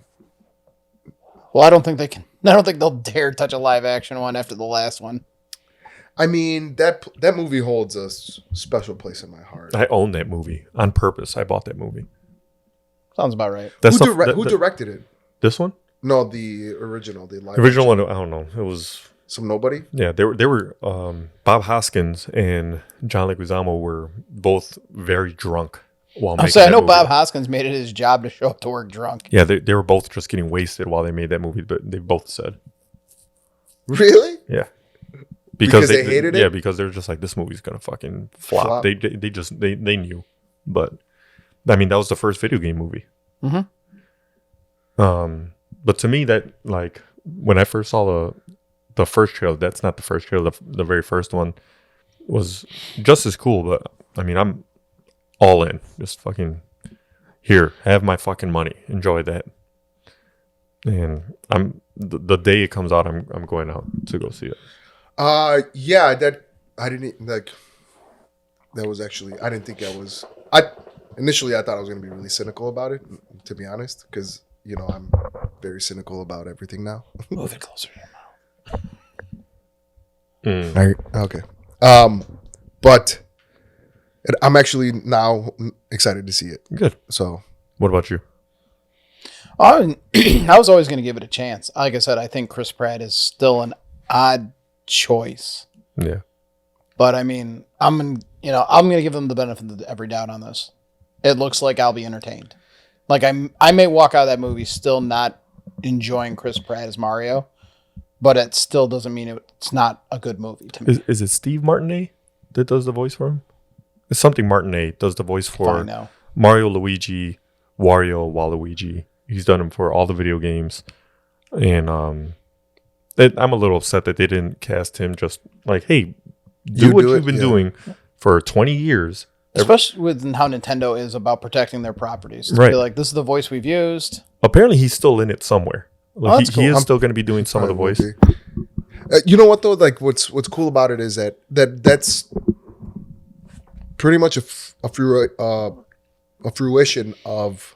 Well, I don't think they can. I don't think they'll dare touch a live action one after the last one. I mean, that movie holds a special place in my heart. I own that movie on purpose. I bought that movie. Sounds about right. Who directed it? This one? No, the original. The live original action. one, I don't know. It was some nobody. Yeah, they were Bob Hoskins and John Leguizamo were both very drunk while making I know movie. Bob Hoskins made it his job to show up to work drunk. Yeah, they were both just getting wasted while they made that movie, but they both said. Really? Yeah. Because they hated it? Yeah, because they're just like, this movie's gonna fucking flop. They knew. But I mean, that was the first video game movie. Mm-hmm. But to me, that like when I first saw the first trailer, that's not the first trailer. The very first one was just as cool. But I mean, I'm all in. Just fucking here, have my fucking money, enjoy that. And I'm the day it comes out, I'm going out to go see it. Yeah, that I didn't like. That was actually I didn't think initially I thought I was gonna be really cynical about it. To be honest, because I'm very cynical about everything now. Move it closer to your mouth. Okay. But I'm actually now excited to see it. Good. So, what about you? I was always going to give it a chance. Like I said, I think Chris Pratt is still an odd choice. Yeah. But I mean, I'm going to give them the benefit of every doubt on this. It looks like I'll be entertained. Like I may walk out of that movie still not enjoying Chris Pratt as Mario, but it still doesn't mean it's not a good movie to me. Is it Steve Martinet that does the voice for him? It's something Martinet does the voice for Mario, Luigi, Wario, Waluigi. He's done them for all the video games. And I'm a little upset that they didn't cast him just like, hey, do what you've been doing for 20 years. Especially with how Nintendo is about protecting their properties. To be like, this is the voice we've used. Apparently, he's still in it somewhere. Like, he is still going to be doing some of the voice. You know what, though? Like, what's cool about it is that's pretty much a fruition of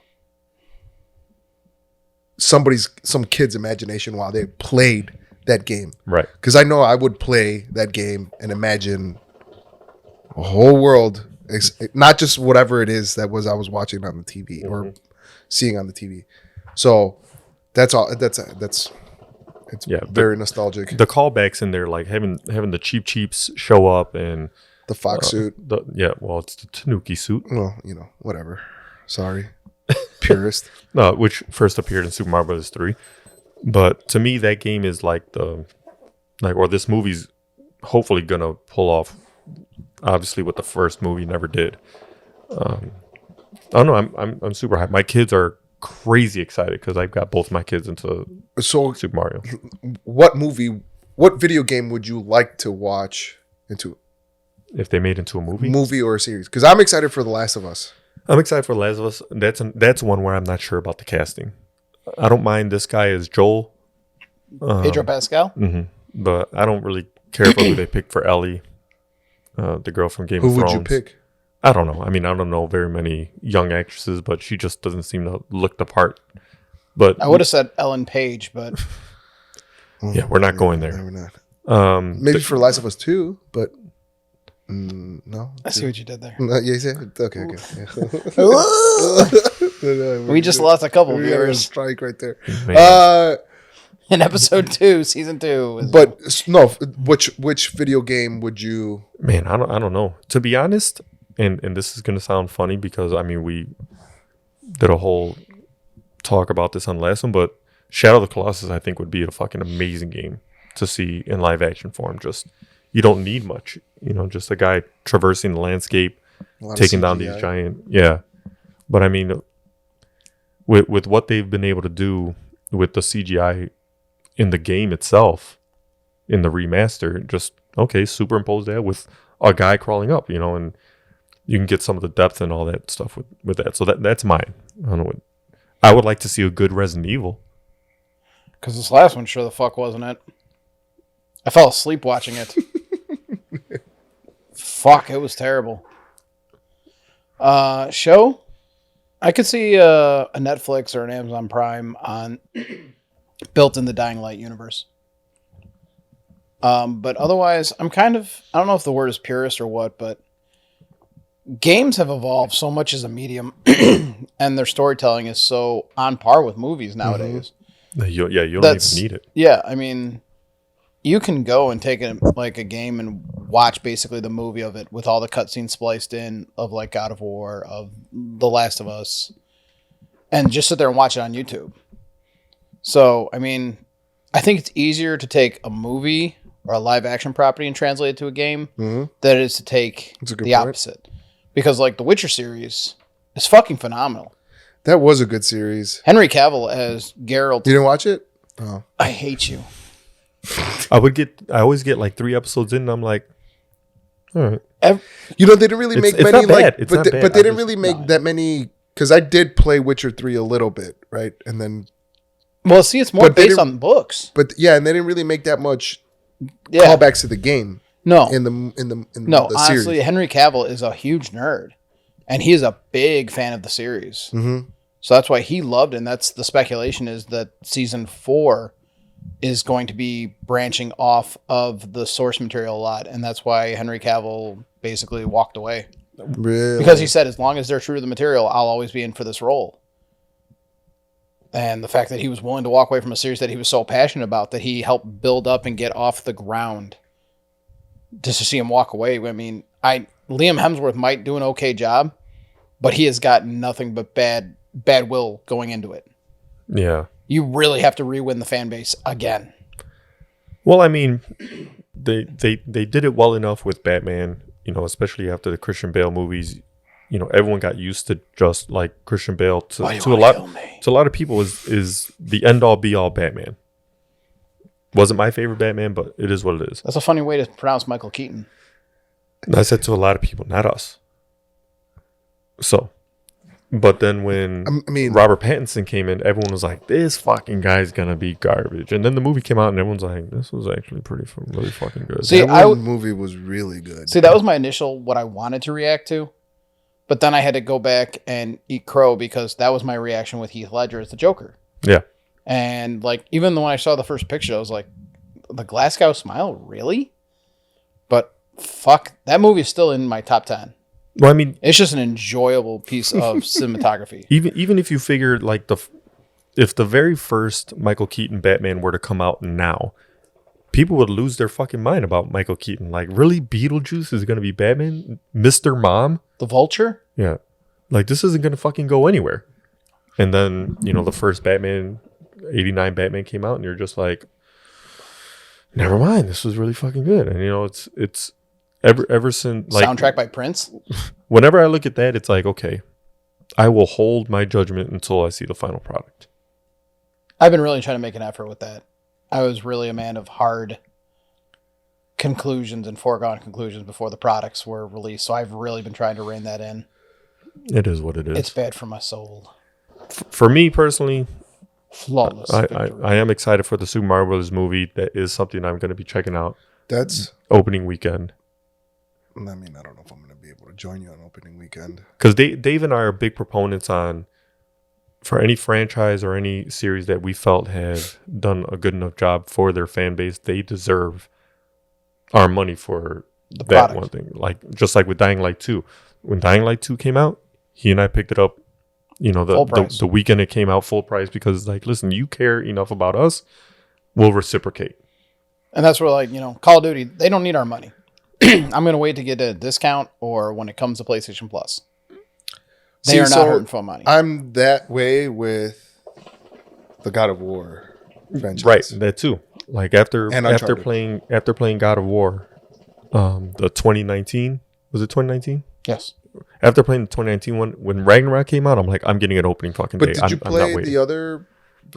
some kid's imagination while they played that game. Right. Because I know I would play that game and imagine a whole world, not just whatever it is I was watching on the TV or seeing on the TV. So that's all. It's very nostalgic. The callbacks in there, like having the Cheeps show up and the fox suit. It's the Tanuki suit. Well, whatever. Sorry. Purist. Which first appeared in Super Mario Bros. 3. But to me, that game is like this movie's hopefully gonna pull off, obviously, what the first movie never did. I don't know. I'm super hyped. My kids are crazy excited because I've got both my kids into Super Mario. What video game would you like to watch into? if they made into a movie or a series. Because I'm excited for The Last of Us. I'm excited for Last of Us. That's one where I'm not sure about the casting. I don't mind this guy as Joel, Pedro Pascal. but I don't really care for who they picked for Ellie, the girl from Game of Thrones. Who would you pick? I don't know. I mean, I don't know very many young actresses, but she just doesn't seem to look the part. But I would have said Ellen Page, but yeah, we're not going there. No, we're not. Maybe for Last of Us 2, but no. I see what you did there. Yeah, you said okay. We just lost a couple We got a viewers strike right there. Man. in episode 2, season 2. But no, which video game would you? Man, I don't know. To be honest, and this is gonna sound funny because I mean we did a whole talk about this on the last one, but Shadow of the Colossus I think would be a fucking amazing game to see in live action form. Just you don't need much, just a guy traversing the landscape, taking down these giant, But I mean, with what they've been able to do with the CGI in the game itself, in the remaster, just superimpose that with a guy crawling up, and you can get some of the depth and all that stuff with that. So that's mine. I don't know. I would like to see a good Resident Evil. Because this last one sure the fuck wasn't it. I fell asleep watching it. Fuck, it was terrible. Show? I could see a Netflix or an Amazon Prime built in the Dying Light universe. But otherwise, I don't know if the word is purist or what, but games have evolved so much as a medium and their storytelling is so on par with movies nowadays. You don't even need it. Yeah, I mean, you can go and take a game and watch basically the movie of it with all the cutscenes spliced in of like God of War, of The Last of Us, and just sit there and watch it on YouTube. So, I mean, I think it's easier to take a movie or a live action property and translate it to a game than it is to take the opposite. Because like the Witcher series is fucking phenomenal. That was a good series. Henry Cavill as Geralt. You didn't watch it? Oh. I hate you. I always get like 3 episodes in and I'm like, all right. They didn't really make many like, but they didn't really make that many, because I did play Witcher 3 a little bit, right? And then, well, see, it's more based on books. But yeah, and they didn't really make that much callbacks to the game. No, in the honestly, series. Henry Cavill is a huge nerd, and he is a big fan of the series. Mm-hmm. So that's why he loved it. And that's the speculation is that season 4 is going to be branching off of the source material a lot, and that's why Henry Cavill basically walked away. Really? Because he said, as long as they're true to the material, I'll always be in for this role. And the fact that he was willing to walk away from a series that he was so passionate about, that he helped build up and get off the ground, just to see him walk away. I mean, Liam Hemsworth might do an okay job, but he has got nothing but bad will going into it. Yeah. You really have to re-win the fan base again. Well, I mean, they did it well enough with Batman, especially after the Christian Bale movies. Everyone got used to just like Christian Bale to a lot of people is the end all be all Batman. Wasn't my favorite Batman, but it is what it is. That's a funny way to pronounce Michael Keaton. And I said to a lot of people, not us. So, but then when Robert Pattinson came in, everyone was like, this fucking guy's going to be garbage. And then the movie came out and everyone's like, this was actually really fucking good. See, that movie was really good. See, that was my initial, what I wanted to react to. But then I had to go back and eat crow because that was my reaction with Heath Ledger as the Joker. Yeah. And like, even when I saw the first picture, I was like, the Glasgow smile, really? But fuck, that movie is still in my top 10. Well, I mean, it's just an enjoyable piece of cinematography. Even if you figure like if the very first Michael Keaton Batman were to come out now, people would lose their fucking mind about Michael Keaton. Like, really, Beetlejuice is going to be Batman? Mr. Mom? The Vulture? Yeah. Like, this isn't going to fucking go anywhere. And then, the first Batman, 89 Batman came out, and you're just like, never mind, this was really fucking good. And, it's ever since... like soundtrack by Prince? Whenever I look at that, it's like, okay, I will hold my judgment until I see the final product. I've been really trying to make an effort with that. I was really a man of hard conclusions and foregone conclusions before the products were released. So I've really been trying to rein that in. It is what it is. It's bad for my soul. For me personally, Flawless. I am excited for the Super Mario Bros. Movie. That is something I'm going to be checking out. That's opening weekend. I mean, I don't know if I'm going to be able to join you on opening weekend. Because Dave and I are big proponents on, for any franchise or any series that we felt have done a good enough job for their fan base, they deserve our money for The that product. one thing. Like, just like with Dying Light 2. When Dying Light 2 came out, he and I picked it up, you know, Full price. the weekend it came out full price, because it's like, listen, you care enough about us, we'll reciprocate. And that's where, like, you know, Call of Duty, they don't need our money. I'm going to wait to get a discount or when it comes to PlayStation Plus. They are not hurting for money. I'm that way with the God of War franchise. Right, that too. Like after Uncharted. playing God of War, the 2019, was it 2019? Yes. After playing the 2019 one, when Ragnarok came out, I'm like, I'm getting it opening fucking But day. did you I'm not play waiting. the other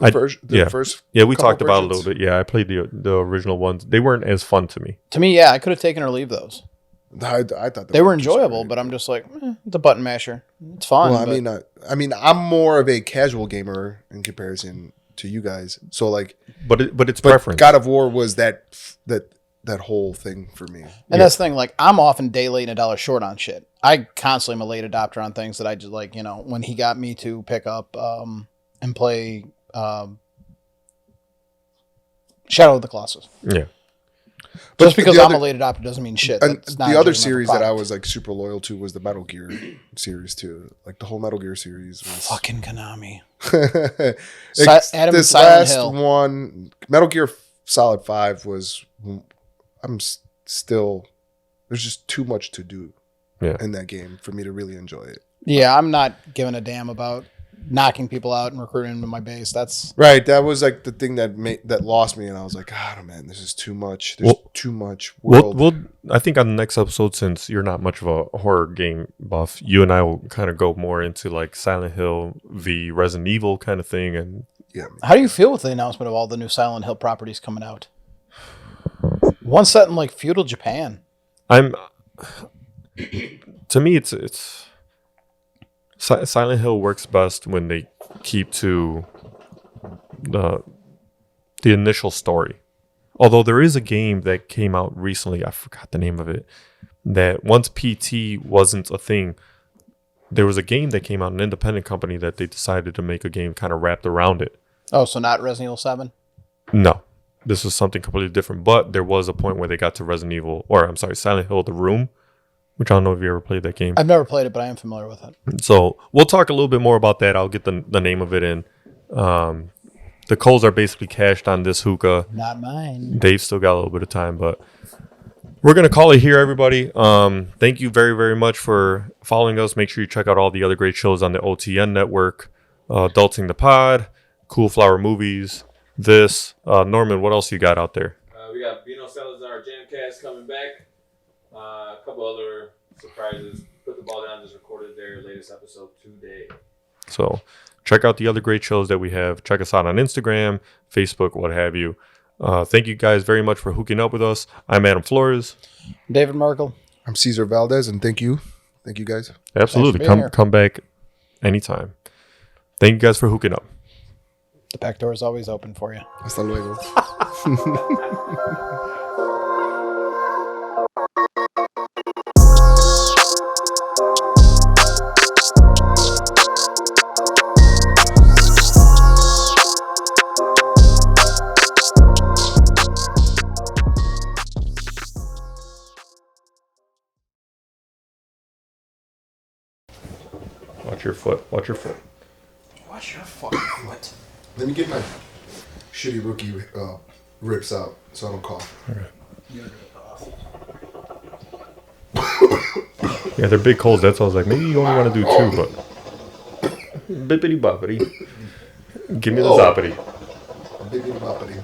I- version? yeah. First Yeah, we couple talked about it a versions? little bit. Yeah, I played the original ones. They weren't as fun to me. To me, yeah, I could have taken or leave those. I thought They were just enjoyable, great. but I'm just like, it's a button masher. It's fun. Well, but I mean, I'm more of a casual gamer in comparison to you guys. So like, But it's but preference. God of War was that whole thing for me. And that's the thing, like, I'm often day late and a dollar short on shit. I constantly am a late adopter on things that I just, like, you know, when he got me to pick up and play Shadow of the Colossus. Yeah. But Just because the I'm other- a late adopter doesn't mean shit. And That's not the other enjoyment of series that I product. was like super loyal to was the Metal Gear series too. Like the whole Metal Gear series was Fucking Konami. Adam this Silent last Hill. one, Metal Gear Solid 5 was. Still. There's just too much to do Yeah. in that game for me to really enjoy it. Yeah, I'm not giving a damn about knocking people out and recruiting them to my base. That's Right, that was like the thing that lost me, and I was like, God, man, this is too much. There's too much world. We'll I think on the next episode, since you're not much of a horror game buff, you and I will kind of go more into like Silent Hill v Resident Evil kind of thing. And Yeah, how do you feel with the announcement of all the new Silent Hill properties coming out? One set in like feudal Japan. To me, it's Silent Hill works best when they keep to the initial story. Although there is a game that came out recently, I forgot the name of it, that once PT wasn't a thing, there was a game that came out, an independent company, that they decided to make a game kind of wrapped around it. Oh, so not Resident Evil 7? No, this is something completely different. But there was a point where they got to Silent Hill: The Room, which I don't know if you ever played that game. I've never played it, but I am familiar with it. So we'll talk a little bit more about that. I'll get the name of it in. The coals are basically cashed on this hookah. Not mine. Dave's still got a little bit of time, but we're going to call it here, everybody. Thank you very, very much for following us. Make sure you check out all the other great shows on the OTN network. Adulting the Pod, Cool Flower Movies, this. Norman, what else you got out there? We got Vino Salazar Jamcast coming back. A couple other surprises. Put the Ball Down just recorded their latest episode today. So check out the other great shows that we have. Check us out on Instagram, Facebook, what have you. Thank you guys very much for hooking up with us. I'm Adam Flores. David Merkel. I'm Cesar Valdez, and thank you guys. Absolutely. being here. Come back anytime. Thank you guys for hooking up. The back door is always open for you. Hasta luego. Watch your foot. Watch your foot. Watch your fucking foot. Let me get my shitty rookie rips out so I don't cough. Yeah, they're big coals. That's why I was like, maybe you only want to do two, but bippity boppity. Give me the zoppity. Biggity boppity.